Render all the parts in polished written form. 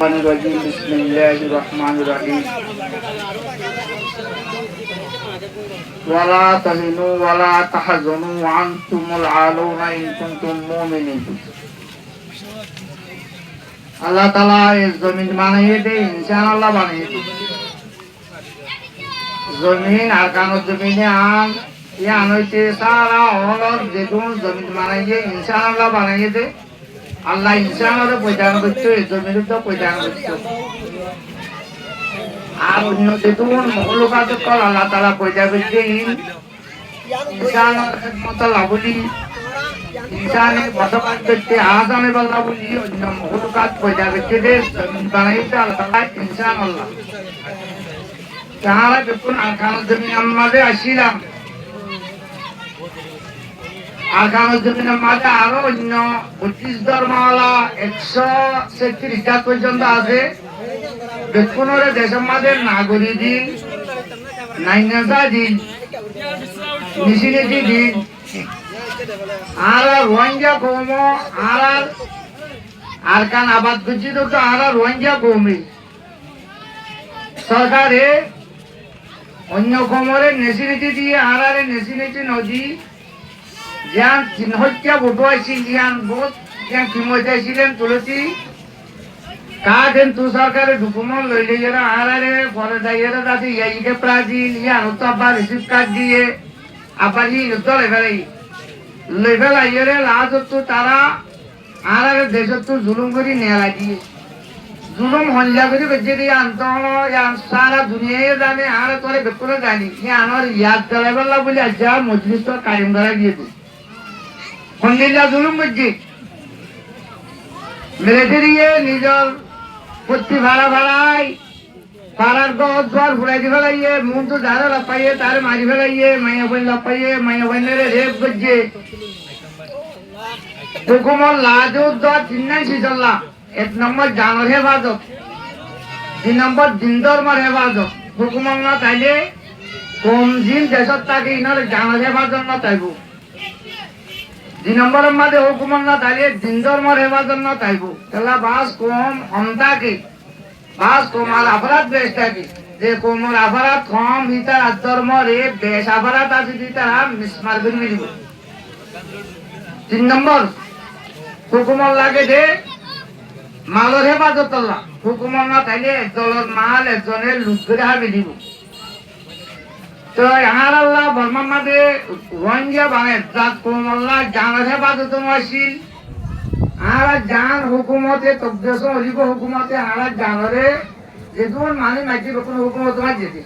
الشيطان الرجيم بسم الله الرحمن الرحيم ولا تهنوا ولا تحزنوا وأنتم الأعلون إن كنتم مؤمنين আল্লাহ তাআলা এই জমিন বানিয়ে দেয় ইনশাআল্লাহ বানিয়ে দেয় জমিন আর কানো জমিনে আন ইয়ান হইতে সারা হলর যেগুন জমিন বানিয়ে ইনশাআল্লাহ বানিয়ে দেয় আল্লাহ ইনশাআল্লাহ পয়দান করতে জমির তো পয়দান করতে আর অন্য যেগুন মখলুকাত কল আল্লাহ তাআলা পয়দা করতে ইনশাআল্লাহ খেদমত লাভলি ইনসানে বসবাস করতে আজানে বলা বলি অন্য মখলুকাত পয়দা করতে জমিন বানাইতে আল্লাহ ইনশাআল্লাহ তাহারা যখন আরকানুল জমিন আমাদের আসিলাম আরকানুল জমিনের মাঝে আরো অন্য 25 ধর্মওয়ালা 136টা পর্যন্ত আছে বেকুনরে দেশের মাঝে নাগরিক দিন নাইনাজা দিন মিশিলিটি দিন আর রোহিঙ্গা কৌম আর আরকান আবাদ করছি তো আর রোহিঙ্গা কৌমি সরকারে অন্য কমরে নেশিনীতি দিয়ে আড়ারে নেশিনীতি নদী জ্ঞান চিহ্নটা বটুয়াইছিল জ্ঞান বহুত জ্ঞান কিমতাইছিলেন তুলসী কাঠেন তু সরকারে ডকুমেন্ট লইলে যারা আড়ারে পরে যাইয়েরা যাতে ইয়াইকে প্রাচীন ইয়ান তো আবার রিসিভ কার্ড দিয়ে আবার ই উত্তর লেভেলাই এরে লাজ তো তারা আড়ারে দেশত তো জুলুম করি নেলা দিয়ে জুলুম হঞ্জা করে বেঁচে দিয়ে আনতে হলো সারা দুনিয়ায় জানে আর তোরে বেকুরে জানি আমার ইয়াদ চালাইবার বলে আজ মজলিস তো কায়েম করা গিয়েছে হন্দিল্লা জুলুম করছি মেরেছে দিয়ে নিজের পত্তি ভাড়াই পাড়ার গছ ঘর ফুরাই দি ফেলাইয়ে মন তো যারা লাপাইয়ে তার মারি ফেলাইয়ে মাইয়া বোন লাপাইয়ে মাইয়া বোনের রেপ করছে হুকুমর লাজও দর চিন্নাই শিচল্লা 1 নম্বর জানোর হেফাজত 2 নম্বর দিন ধর্মের হেফাজত হুকুমত না তাইলে কম দিন দেশত তাকে ইনার জানোর হেফাজত না তাইব 2 নম্বরের মাঝে হুকুমত না তাইলে দিন ধর্মের হেফাজত না তাইব তাহলে বাস কম হন্তাকে বাস কম আর অপরাধ বেশ থাকে যে কোমর অপরাধ কম হিতার ধর্মের বেশ অপরাধ আছে তারা মিসমার করে মিলিব 3 নম্বর হুকুমত লাগে যে মালের হেফাজত আল্লাহ হুকুমত না তাইলে একদলের মাল একজনের লুট করে হাবি দিব তো আমার আল্লাহ বর্মার মাঝে রোহিঙ্গা বানে জাত কোমল্লাহ জানের হেফাজত আসিল আর জান হুকুমতে তকদেশ অলিব হুকুমতে আর জানরে যেগুন মানে মাইকি বেকুন হুকুমত তোমার যেতে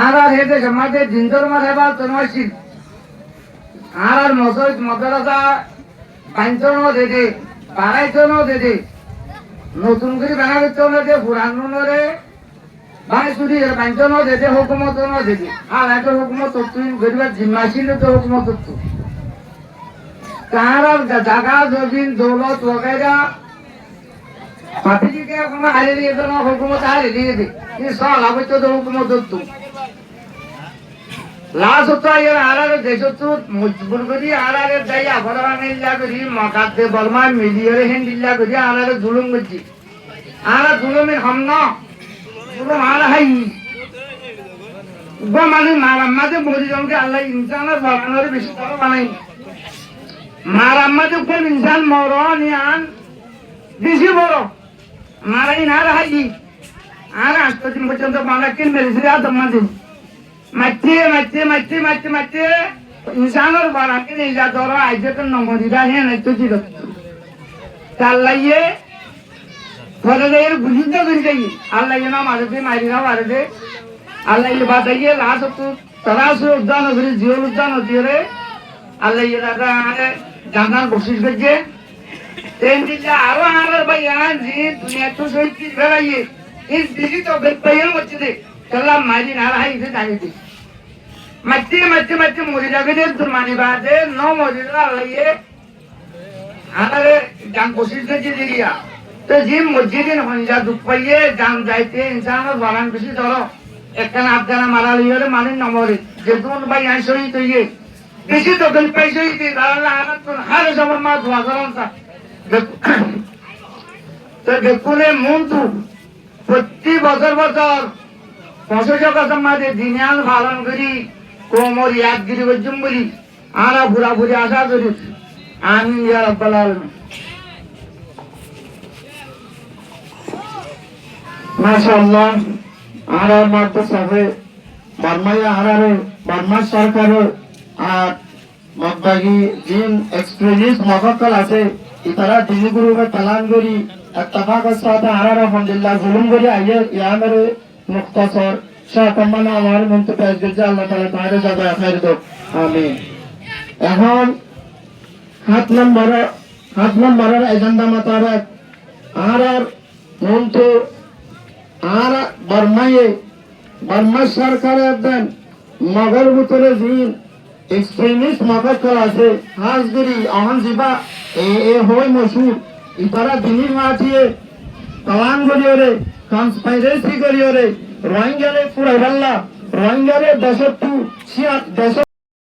আর হেতে সমাজে দিনদর মার হেফাজত আসিল আর মসজিদ মাদ্রাসা বাঞ্চনও দেদে বাড়াইতেও দেদে নতুন করে বানাইতেও দেদে পুরানোরে বাড়াই চুরি বাঞ্চনও দেদে হুকুমতও দেদে আর একটা হুকুমত তুই গরিবার জিম্মা ছিল তো হুকুমত তার জায়গা জমিন দৌলত वगैरह পাতিকে কোনো হারিয়ে দিয়ে দেন হুকুমত হারিয়ে দিয়ে দে এই সব আবশ্য তো হুকুমত তো লাশ হতো এর আড়ারে দেশত মজবুর করি আড়ারে যাই আবরা মিল্লা করি মকাতে বর্মা মিলিয়ে হিন্দিল্লা করি আড়ারে জুলুম করছি আর জুলুমের হামন জুলুম আর হাই গো মানে মারাম্মাতে মরিজনকে আল্লাহ ইনসানের বানানোর বেশি বড় বানাই মারাম্মাতে কোন ইনসান মরণ ইয়ান বেশি বড় মারাই না হাই আর আজ পর্যন্ত বাংলা কিন মেরেছে আর তোমাদের মাচ্ছে ইনসানের বাড়াকে নিজা ধরো আইজের নমরিরা হ্যাঁ নাই তো ছিল চাল্লাইয়ে ঘরে যাই বুঝিতে করে যাই আল্লাহ না মারে দে মারিরা মারে দে আল্লাহ বাতাইয়ে লাশ তো তরাসু উদ্যান করে জিওল উদ্যান হতে রে আল্লাহ দাদা জানার বসিস করছে তেন দিল্লা আরো আর ভাইয়ান জি দুনিয়া তো সই কি বেড়াইয়ে এই দিদি তো বেপাইয়ের মধ্যে দে চলা মারি না রাই দে দাঁড়িয়ে মাচ্ছে মরে যাবে রে তোর মানি বাদে ন মরে আল্লাহ আরে জান বসিস করছে দিদিয়া তো যে মসজিদে হঞ্জা দুঃখ পাইয়ে জান যাইতে ইনসানের বাগান বেশি ধরো একখানা আফগানা মারা লিয়ে মানে নমরে যে তোমার ভাই আই শহীদ হইয়ে বেশি দখল পাই শহীদ তাহলে আনার হারে সবার মা ধোয়া করেন তো বেকুনে মন্তু প্রতি বছর বছর পশুজক মাঝে দিনাল পালন করি কোমর ইয়াদগিরি করছুম বলি আরা বুড়া বুড়ি আশা করি আমি ইয়া রাব্বাল আলামিন মাশাআল্লাহ আরা মাদ্রাসাতে বার্মায় আরারে বার্মা সরকারে আর মগবাগি জিন এক্সপ্রেস মহকল আছে ইতারা দিনী গুরুকে পালন করি اتفاق الساعة عرار الحمد لله ظلم করি আইয়ে ইয়ামের মুক্তাসর শাহতাম্মানা আমার মন্ত্র পেশ করছে আল্লাহ তাআলা তারে জাযা খাইর দাও আমিন এখন 7 নম্বরের এজেন্ডা মোতাবেক আরার মন্ত্র আর বার্মা সরকারের দেন মগর ভিতরে জিন এক্সট্রিমিস্ট মগর কল আছে হাজগিরি অহন জিবা এ হয় মশুর ইতারা দিনী মাটিয়ে পালান করিওরে কনস্পাইরেসি করিওরে রোহিঙ্গারে পুরাইবাল্লা রোহিঙ্গারে দেশত্তু